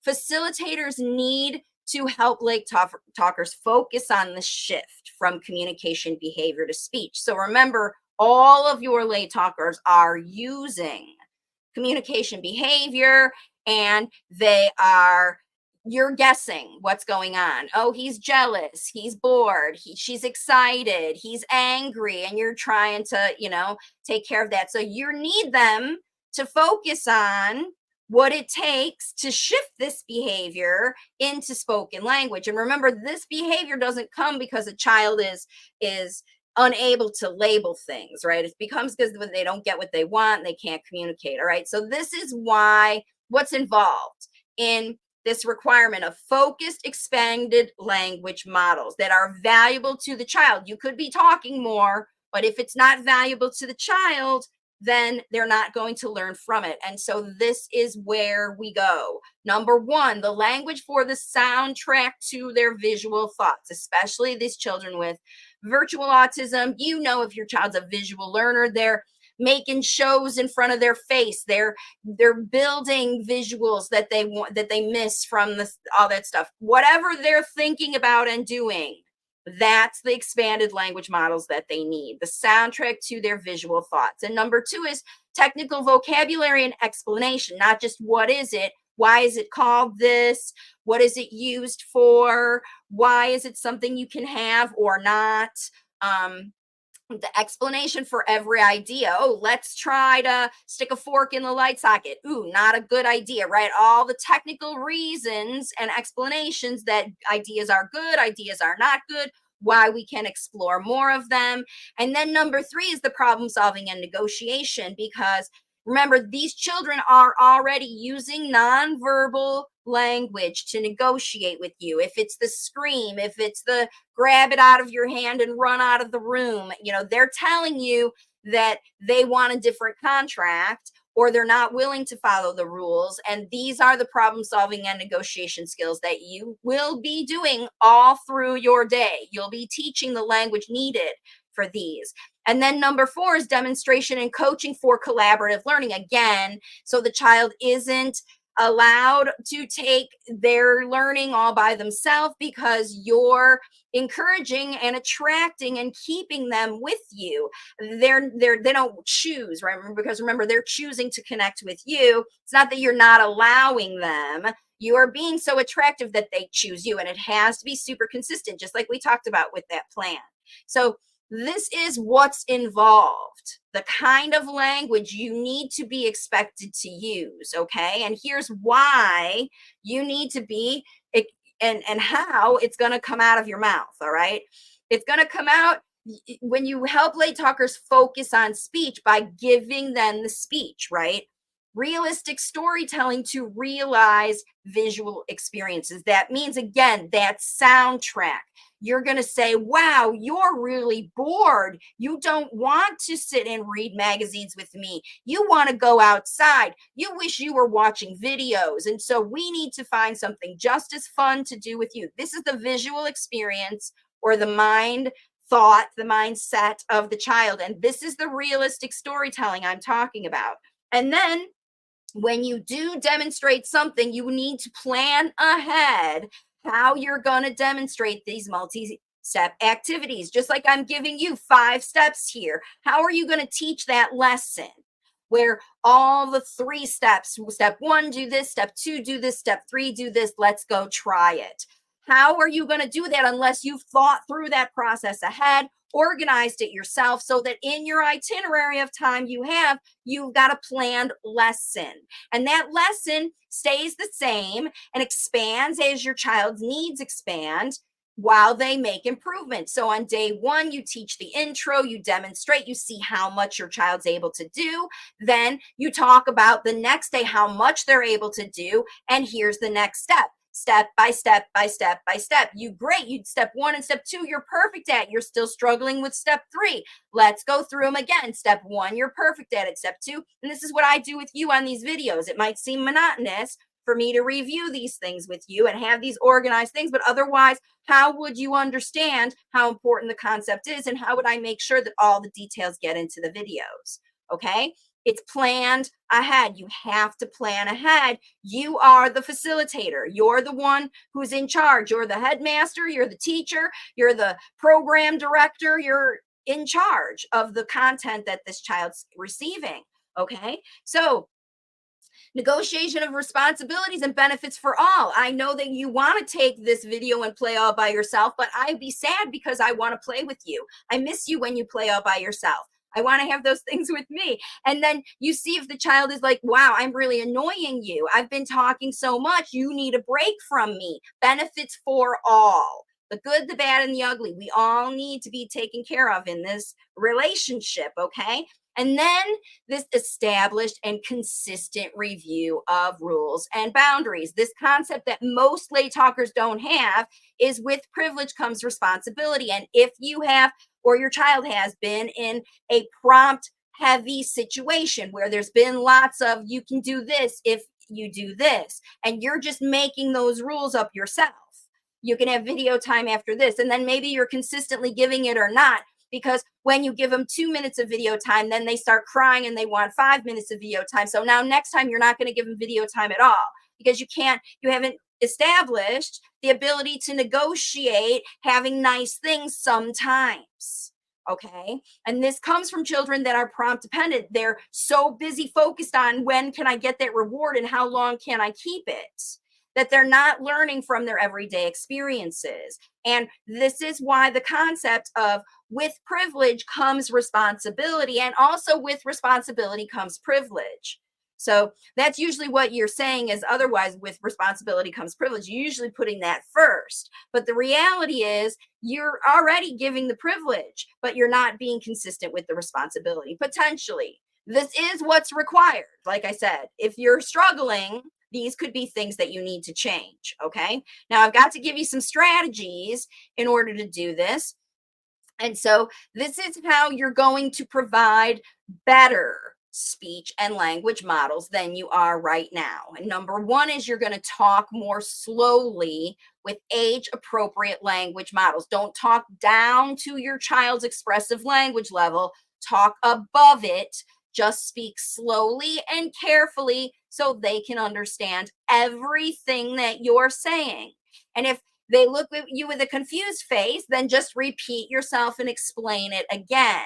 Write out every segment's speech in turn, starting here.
facilitators need to help late talkers focus on the shift from communication behavior to speech. So remember, all of your late talkers are using communication behavior, and you're guessing what's going on. Oh, he's jealous, he's bored, she's excited, he's angry, and you're trying to, take care of that. So you need them to focus on what it takes to shift this behavior into spoken language. And remember, this behavior doesn't come because a child is unable to label things, right? It becomes because when they don't get what they want, they can't communicate. All right. So this is what's involved in this requirement of focused, expanded language models that are valuable to the child. You could be talking more, but if it's not valuable to the child, then they're not going to learn from it. And so this is where we go. Number one, the language for the soundtrack to their visual thoughts, especially these children with virtual autism. If your child's a visual learner, they're making shows in front of their face. They're building visuals that they miss from all that stuff. Whatever they're thinking about and doing, that's the expanded language models that they need, the soundtrack to their visual thoughts. And number two is technical vocabulary and explanation, not just what is it, why is it called this, what is it used for, why is it something you can have or not. The explanation for every idea. Oh, let's try to stick a fork in the light socket. Ooh, not a good idea, right? All the technical reasons and explanations that ideas are good, ideas are not good, why we can explore more of them. And then number three is the problem solving and negotiation, because remember, these children are already using nonverbal language to negotiate with you. If it's the scream, if it's the grab it out of your hand and run out of the room, they're telling you that they want a different contract or they're not willing to follow the rules. And these are the problem solving and negotiation skills that you will be doing all through your day. You'll be teaching the language needed for these. And then number four is demonstration and coaching for collaborative learning. Again, so the child isn't allowed to take their learning all by themselves, because you're encouraging and attracting and keeping them with you. They don't choose, right? Because remember, they're choosing to connect with you. It's not that you're not allowing them. You are being so attractive that they choose you, and it has to be super consistent, just like we talked about with that plan. So this is what's involved, the kind of language you need to be expected to use, okay? And here's why you need to be, and how it's going to come out of your mouth, all right? It's going to come out when you help late talkers focus on speech by giving them the speech, right? Realistic storytelling to realize visual experiences. That means, again, that soundtrack. You're going to say, wow, you're really bored. You don't want to sit and read magazines with me. You want to go outside. You wish you were watching videos. And so we need to find something just as fun to do with you. This is the visual experience, or the mindset of the child. And this is the realistic storytelling I'm talking about. And then when you do demonstrate something, you need to plan ahead how you're going to demonstrate these multi-step activities. Just like I'm giving you 5 steps here. How are you going to teach that lesson where all the 3 steps, step 1, do this, step 2, do this, step 3, do this, let's go try it? How are you going to do that unless you've thought through that process ahead, organized it yourself, so that in your itinerary of time you've got a planned lesson, and that lesson stays the same and expands as your child's needs expand while they make improvements. So on day 1, you teach the intro, you demonstrate, you see how much your child's able to do. Then you talk about the next day, how much they're able to do. And here's the next step by step by step by step. You step 1 and step 2, you're perfect at. You're still struggling with step 3. Let's go through them again. Step 1, you're perfect at it. Step 2, and this is what I do with you on these videos. It might seem monotonous for me to review these things with you and have these organized things, but otherwise, how would you understand how important the concept is, and how would I make sure that all the details get into the videos? Okay. It's planned ahead. You have to plan ahead. You are the facilitator. You're the one who's in charge. You're the headmaster. You're the teacher. You're the program director. You're in charge of the content that this child's receiving. Okay. So, negotiation of responsibilities and benefits for all. I know that you want to take this video and play all by yourself, but I'd be sad because I want to play with you. I miss you when you play all by yourself. I want to have those things with me. And then you see if the child is like, wow, I'm really annoying you. I've been talking so much. You need a break from me. Benefits for all. The good, the bad, and the ugly. We all need to be taken care of in this relationship, okay? And then this established and consistent review of rules and boundaries. This concept that most lay talkers don't have is with privilege comes responsibility. And if you have, or your child has been in a prompt heavy situation where there's been lots of you can do this if you do this, and you're just making those rules up yourself. You can have video time after this, and then maybe you're consistently giving it or not, because when you give them 2 minutes of video time, then they start crying and they want 5 minutes of video time. So now next time you're not going to give them video time at all because you haven't established the ability to negotiate having nice things sometimes. Okay. And this comes from children that are prompt dependent. They're so busy focused on when can I get that reward and how long can I keep it, that they're not learning from their everyday experiences. And this is why the concept of with privilege comes responsibility, and also with responsibility comes privilege. So that's usually what you're saying is otherwise with responsibility comes privilege. You're usually putting that first. But the reality is you're already giving the privilege, but you're not being consistent with the responsibility, potentially. This is what's required. Like I said, if you're struggling, these could be things that you need to change. Okay. Now I've got to give you some strategies in order to do this. And so this is how you're going to provide better speech and language models than you are right now. And number one is you're going to talk more slowly with age appropriate language models. Don't talk down to your child's expressive language level, talk above it. Just speak slowly and carefully so they can understand everything that you're saying. And if they look at you with a confused face, then just repeat yourself and explain it again.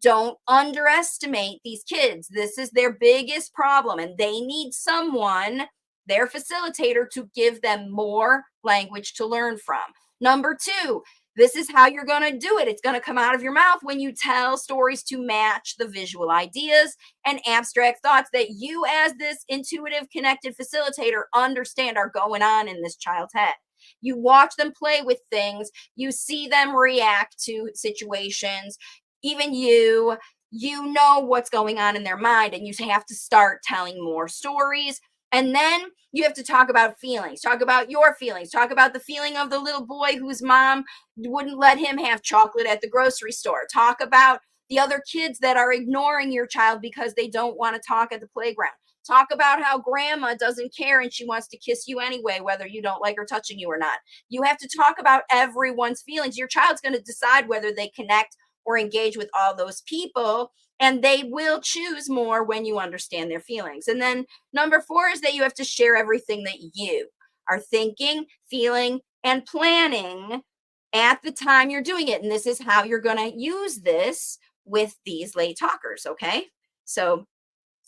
Don't underestimate these kids. This is their biggest problem, and they need someone, their facilitator, to give them more language to learn from. Number two, this is how you're going to do it. It's going to come out of your mouth when you tell stories to match the visual ideas and abstract thoughts that you, as this intuitive, connected facilitator, understand are going on in this child's head. You watch them play with things, you see them react to situations, even you know what's going on in their mind, and you have to start telling more stories. And then you have to talk about feelings, talk about your feelings, talk about the feeling of the little boy whose mom wouldn't let him have chocolate at the grocery store. Talk about the other kids that are ignoring your child because they don't want to talk at the playground. Talk about how grandma doesn't care and she wants to kiss you anyway, whether you don't like her touching you or not. You have to talk about everyone's feelings. Your child's going to decide whether they connect or engage with all those people, and they will choose more when you understand their feelings. And then number four is that you have to share everything that you are thinking, feeling, and planning at the time you're doing it. And this is how you're going to use this with these late talkers. Okay. So,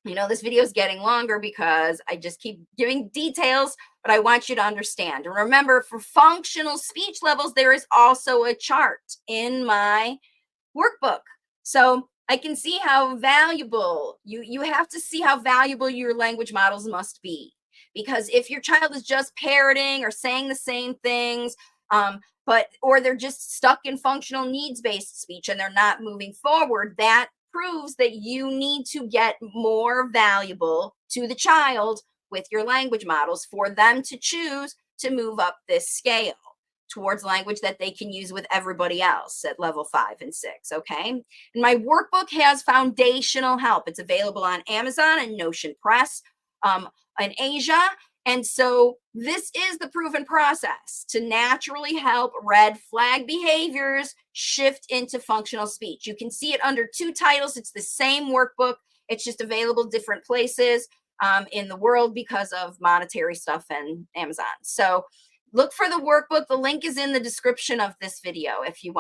this video is getting longer because I just keep giving details, but I want you to understand. And remember, for functional speech levels, there is also a chart in my workbook. So I can see how valuable you have to see how valuable your language models must be. Because if your child is just parroting or saying the same things, or they're just stuck in functional needs-based speech and they're not moving forward, that proves that you need to get more valuable to the child with your language models for them to choose to move up this scale towards language that they can use with everybody else at level 5 and 6. Okay. And my workbook has foundational help. It's available on Amazon and Notion Press in Asia. And so this is the proven process to naturally help red flag behaviors shift into functional speech. You can see it under 2 titles. It's the same workbook. It's just available different places in the world because of monetary stuff and Amazon. So look for the workbook. The link is in the description of this video if you want.